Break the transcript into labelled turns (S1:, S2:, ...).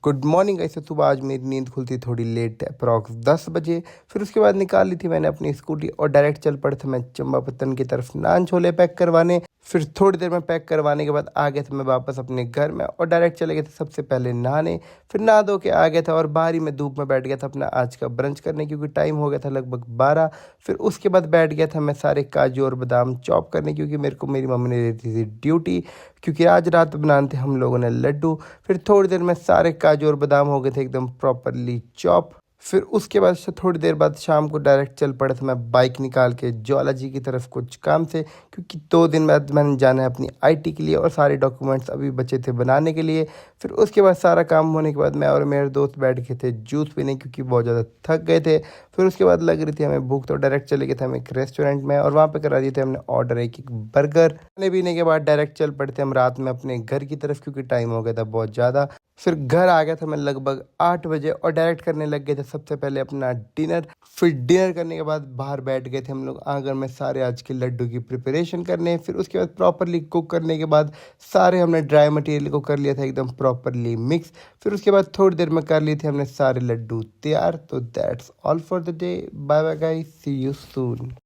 S1: Good morning. ऐसे सुबह आज मेरी नींद खुलती थोड़ी लेट अप्रॉक्स 10 बजे। फिर उसके बाद निकाल ली थी मैंने अपनी स्कूटी और डायरेक्ट चल पड़ा था मैं चंपापत्तन की तरफ नान छोले पैक करवाने। फिर थोड़ी देर में पैक करवाने के बाद आ गया था मैं वापस अपने घर में और डायरेक्ट चले गए थे सबसे पहले नहाने। फिर नहा धो के आ गया था और बाहर ही मैं धूप में बैठ गया था अपना आज का ब्रंच करने, क्योंकि टाइम हो गया था लगभग 12। फिर उसके बाद बैठ गया था मैं सारे काजू और बादाम चॉप करने, क्योंकि मेरे को मेरी मम्मी ने दी थी ड्यूटी, क्योंकि आज रात बनाने थे हम लोगों ने लड्डू। फिर थोड़ी देर में सारे काजू और बादाम हो गए थे एकदम प्रॉपरली चॉप। फिर उसके बाद से थोड़ी देर बाद शाम को डायरेक्ट चल पड़ा था मैं बाइक निकाल के ज्वाला जी की तरफ कुछ काम से, क्योंकि 2 दिन बाद मैंने जाना है अपनी आईटी के लिए और सारे डॉक्यूमेंट्स अभी बचे थे बनाने के लिए। फिर उसके बाद सारा काम होने के बाद मैं और मेरे दोस्त बैठ गए थे जूस पीने, क्योंकि बहुत ज़्यादा थक गए थे। फिर उसके बाद लग रही थी हमें भूख, तो डायरेक्ट चले गए थे हम एक रेस्टोरेंट में और वहाँ पे करा दिए थे हमने ऑर्डर एक एक बर्गर। खाने पीने के बाद डायरेक्ट चल पड़े थे हम रात में अपने घर की तरफ, क्योंकि टाइम हो गया था बहुत ज़्यादा। फिर घर आ गया था मैं लगभग 8 बजे और डायरेक्ट करने लग गए थे सबसे पहले अपना डिनर। फिर डिनर करने के बाद बाहर बैठ गए थे हम लोग आंगन में सारे आज के लड्डू की प्रिपरेशन करने। फिर उसके बाद प्रॉपरली कुक करने के बाद सारे हमने ड्राई मटेरियल को कर लिया था एकदम प्रॉपरली मिक्स। फिर उसके बाद थोड़ी देर में कर लिए थे हमने सारे लड्डू तैयार। तो that's all for the day. Bye bye guys, see you soon.